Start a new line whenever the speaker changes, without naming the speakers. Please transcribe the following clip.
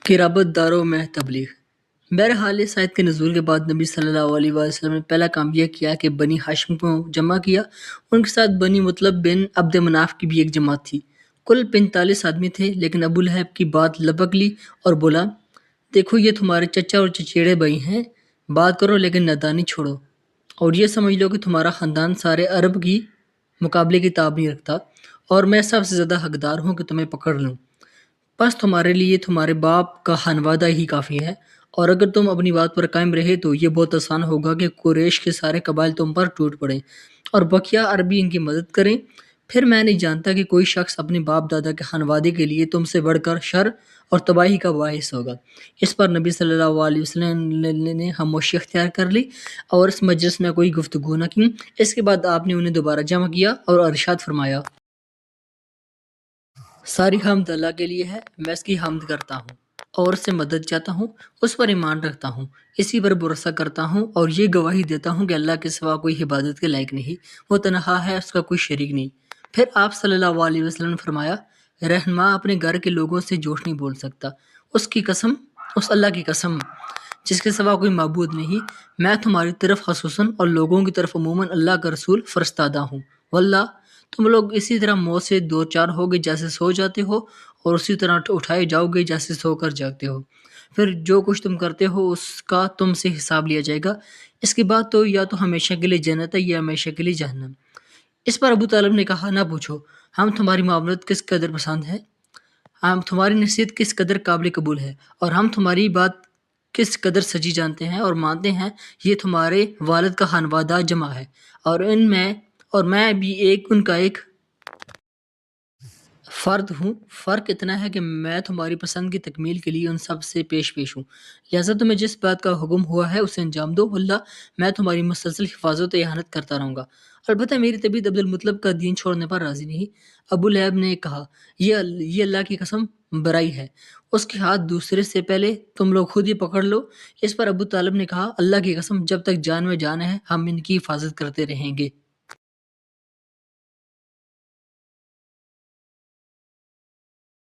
قرابت داروں میں تبلیغ۔ بہرحال اس آیت کے نزول کے بعد نبی صلی اللہ علیہ وسلم نے پہلا کام یہ کیا کہ بنی ہاشم کو جمع کیا۔ ان کے ساتھ بنی مطلب بن عبد مناف کی بھی ایک جماعت تھی۔ کل 45 آدمی تھے، لیکن ابو لہب کی بات لبک لی اور بولا، دیکھو یہ تمہارے چچا اور چچیرے بھائی ہیں، بات کرو لیکن نادانی چھوڑو، اور یہ سمجھ لو کہ تمہارا خاندان سارے عرب کی مقابلے کی تاب نہیں رکھتا، اور میں سب سے زیادہ حقدار ہوں کہ تمہیں پکڑ لوں۔ بس تمہارے لیے تمہارے باپ کا خانوادہ ہی کافی ہے، اور اگر تم اپنی بات پر قائم رہے تو یہ بہت آسان ہوگا کہ قریش کے سارے قبائل تم پر ٹوٹ پڑیں اور بقیہ عربی ان کی مدد کریں۔ پھر میں نہیں جانتا کہ کوئی شخص اپنے باپ دادا کے خانوادے کے لیے تم سے بڑھ کر شر اور تباہی کا باعث ہوگا۔ اس پر نبی صلی اللہ علیہ وسلم نے خاموشی اختیار کر لی اور اس مجلس میں کوئی گفتگو نہ کی۔ اس کے بعد آپ نے انہیں دوبارہ جمع کیا اور ارشاد فرمایا، ساری حمد اللہ کے لیے ہے، میں اس کی حمد کرتا ہوں اور اس سے مدد چاہتا ہوں، اس پر ایمان رکھتا ہوں، اسی پر بھروسہ کرتا ہوں اور یہ گواہی دیتا ہوں کہ اللہ کے سوا کوئی عبادت کے لائق نہیں، وہ تنہا ہے، اس کا کوئی شریک نہیں۔ پھر آپ صلی اللہ علیہ وسلم نے فرمایا، رہنما اپنے گھر کے لوگوں سے جھوٹ نہیں بول سکتا، اس کی قسم، اس اللہ کی قسم جس کے سوا کوئی معبود نہیں، میں تمہاری طرف خصوصاً اور لوگوں کی طرف عموماً اللہ کا رسول فرستادہ ہوں۔ واللہ تم لوگ اسی طرح موت سے دو چار ہوگے جیسے سو جاتے ہو، اور اسی طرح اٹھائے جاؤ گے جیسے سو کر جاگتے ہو، پھر جو کچھ تم کرتے ہو اس کا تم سے حساب لیا جائے گا۔ اس کے بعد تو یا تو ہمیشہ کے لیے جنت ہے یا ہمیشہ کے لیے جہنم۔ اس پر ابو طالب نے کہا، نہ پوچھو، ہم تمہاری معاملت کس قدر پسند ہے، ہم تمہاری نصیحت کس قدر قابل قبول ہے، اور ہم تمہاری بات کس قدر سچی جانتے ہیں اور مانتے ہیں۔ یہ تمہارے والد کا خانوادہ جمع ہے، اور میں بھی ان کا ایک فرد ہوں۔ فرق اتنا ہے کہ میں تمہاری پسند کی تکمیل کے لیے ان سب سے پیش ہوں، لہٰذا تمہیں جس بات کا حکم ہوا ہے اسے انجام دو، واللہ میں تمہاری مسلسل حفاظت و اعانت کرتا رہوں گا۔ البتہ میری طبیعت عبد المطلب کا دین چھوڑنے پر راضی نہیں۔ ابو لہب نے کہا، یہ اللہ کی قسم برائی ہے، اس کے ہاتھ دوسرے سے پہلے تم لوگ خود ہی پکڑ لو۔ اس پر ابو طالب نے کہا، اللہ کی قسم جب تک جان میں جان ہے ہم ان کی حفاظت کرتے رہیں گے۔